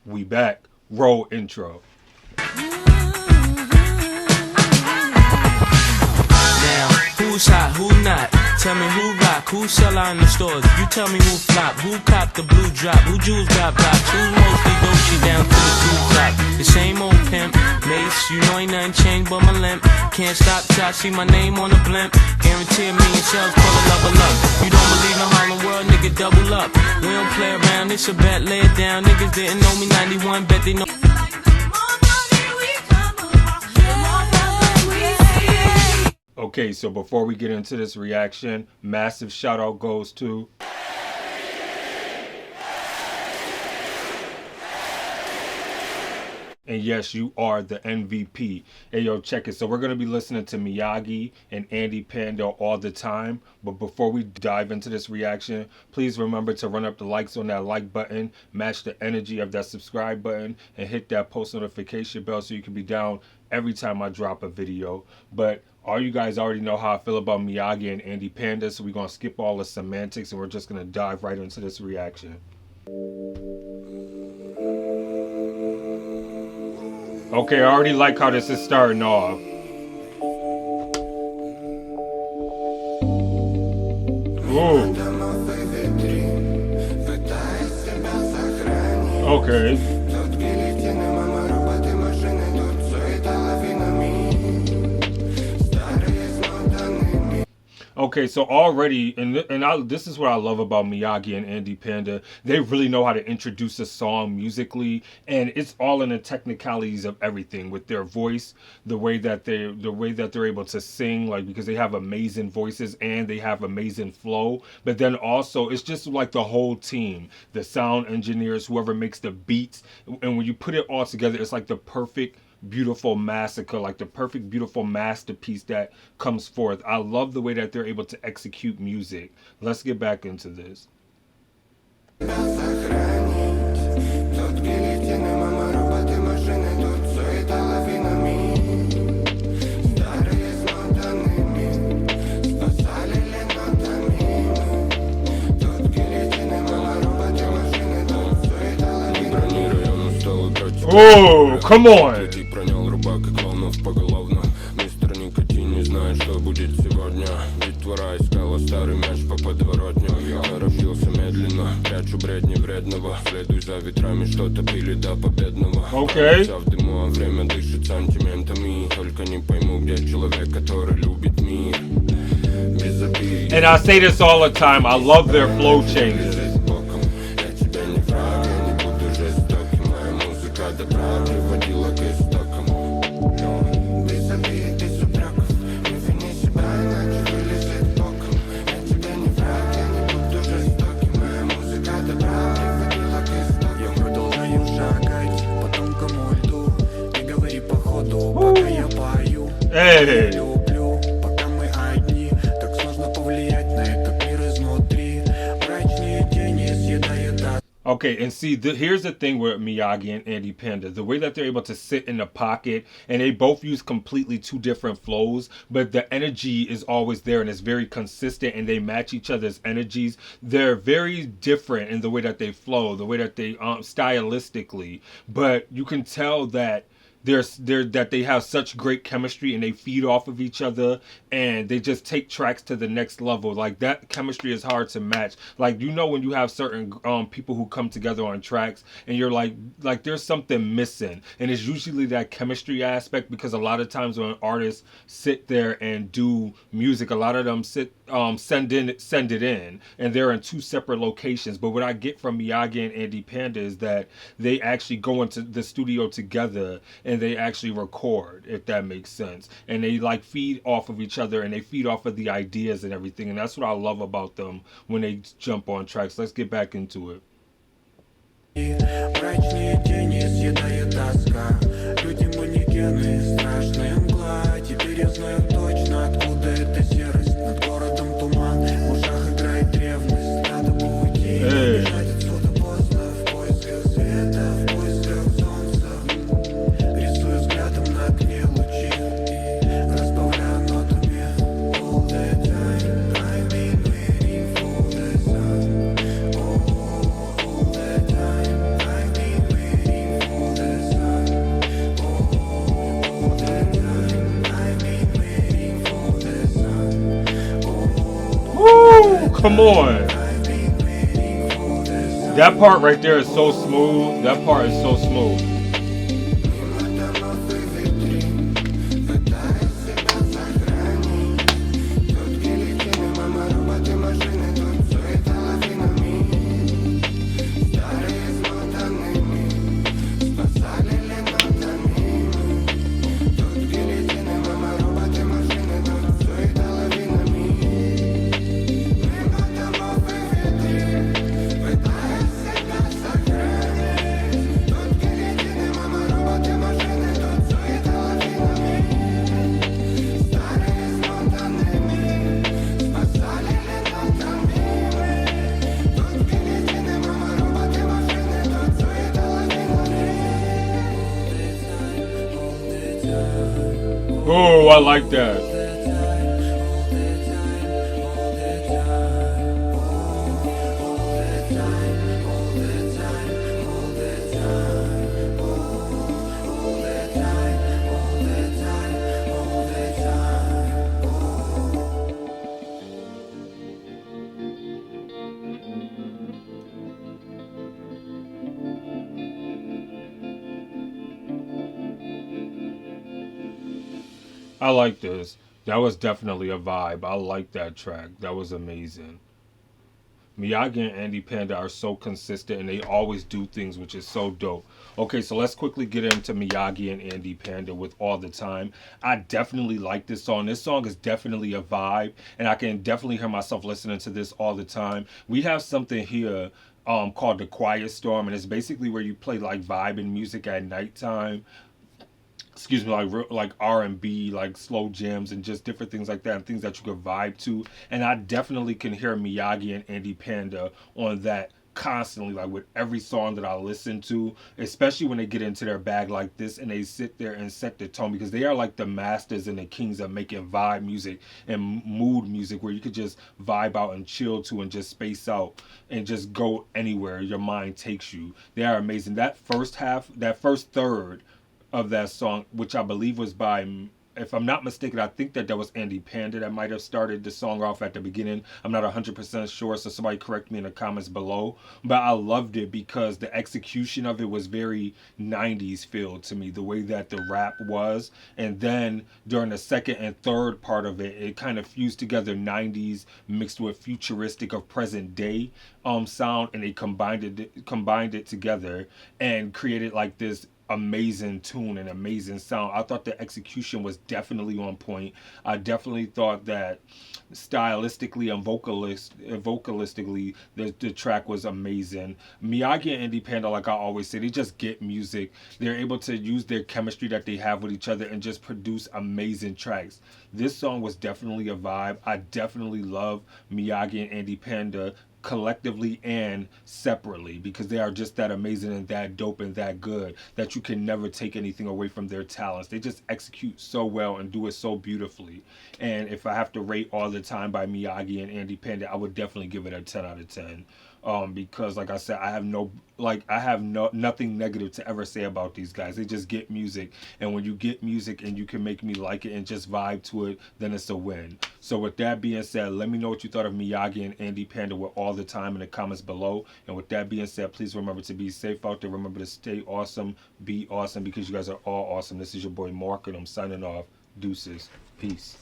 We back. Roll intro. Now, who's hot, who not? Tell me who rock, who sell out in the stores. You tell me who flop, who cop the blue drop, who jewels got blocks, who mostly Dolce down to the blue drop. The same old pimp, Mace, you know ain't nothing changed but my limp. Can't stop till I see my name on the blimp. Guarantee a million sales, call it level up. You don't believe in Harlem World, nigga, double up. We don't play around, it's a bet, lay it down. Niggas didn't know me 91, bet they know. Okay, so before we get into this reaction, massive shout out goes to and yes, you are the MVP. Hey, yo, check it. So we're going to be listening to Miyagi and Andy Panda all the time. But before we dive into this reaction, please remember to run up the likes on that like button, match the energy of that subscribe button, and hit that post notification bell so you can be down every time I drop a video. But all you guys already know how I feel about Miyagi and Andy Panda, so we're going to skip all the semantics and we're just going to dive right into this reaction. Okay, I already like how this is starting off. Ooh. Okay. Okay, so already, this is what I love about Miyagi and Andy Panda. They really know how to introduce a song musically, and it's all in the technicalities of everything with their voice, the way that they're able to sing, like because they have amazing voices and they have amazing flow. But then also, it's just like the whole team, the sound engineers, whoever makes the beats, and when you put it all together, it's like the perfect beautiful massacre, like the perfect beautiful masterpiece that comes forth. I love the way that they're able to execute music. Let's get back into this. Oh, come on! Okay. And I say this all the time, I love their flow changes. Hey. Okay, and see, here's the thing with Miyagi and Andy Panda. The way that they're able to sit in the pocket, and they both use completely two different flows, but the energy is always there, and it's very consistent, and they match each other's energies. They're very different in the way that they flow, the way that they, stylistically, but you can tell that that they have such great chemistry and they feed off of each other and they just take tracks to the next level. Like that chemistry is hard to match. Like, you know, when you have certain people who come together on tracks and you're like there's something missing, and it's usually that chemistry aspect, because a lot of times when artists sit there and do music, a lot of them send it in and they're in two separate locations. But what I get from Miyagi and Andy Panda is that they actually go into the studio together and they actually record, if that makes sense, and they like feed off of each other and they feed off of the ideas and everything, and that's what I love about them when they jump on tracks. Let's get back into it. Мрачные тени съедает тоска. Люди манекены, страшная мгла. Теперь я знаю точно, откуда эта серость. Над городом туман, в ушах играет ревность. Надо бы уйти, бежать отсюда поздно. В поисках света, в поисках солнца. Рисую взглядом на окне лучи. Разбавляю нотами. All the time, I've been waiting for the sun. All the time. Come on. That part right there is so smooth. That part is so smooth. Oh, I like that. I like this. That was definitely a vibe. I like that track. That was amazing. Miyagi and Andy Panda are so consistent and they always do things which is so dope. Okay, so let's quickly get into Miyagi and Andy Panda with All the Time. I definitely like this song. This song is definitely a vibe and I can definitely hear myself listening to this all the time. We have something here called the Quiet Storm, and it's basically where you play like vibe and music at nighttime, excuse me, like R&B, like slow jams and just different things like that, and things that you could vibe to. And I definitely can hear Miyagi and Andy Panda on that constantly, like with every song that I listen to, especially when they get into their bag like this and they sit there and set the tone, because they are like the masters and the kings of making vibe music and mood music where you could just vibe out and chill to and just space out and just go anywhere your mind takes you. They are amazing. That first half, that first third of that song, which I believe was by, if I'm not mistaken, I think that was Andy Panda that might have started the song off at the beginning. I'm not 100% sure, so somebody correct me in the comments below. But I loved it because the execution of it was very 90s feel to me, the way that the rap was. And then during the second and third part of it, it kind of fused together 90s mixed with futuristic of present day sound, and they combined it together and created like this amazing tune and amazing sound. I thought the execution was definitely on point. I definitely thought that stylistically and vocalistically the track was amazing. Miyagi and Andy Panda, like I always say, they just get music. They're able to use their chemistry that they have with each other and just produce amazing tracks. This song was definitely a vibe. I definitely love Miyagi and Andy Panda collectively and separately, because they are just that amazing and that dope and that good that you can never take anything away from their talents. They just execute so well and do it so beautifully. And if I have to rate All the Time by Miyagi and Andy Panda, I would definitely give it a 10 out of 10. Because like I said, I have nothing negative to ever say about these guys. They just get music, and when you get music and you can make me like it and just vibe to it, then it's a win. So with that being said, let me know what you thought of Miyagi and Andy Panda with All the Time in the comments below. And with that being said, please remember to be safe out there. Remember to stay awesome, be awesome, because you guys are all awesome. This is your boy Mark, and I'm signing off. Deuces. Peace.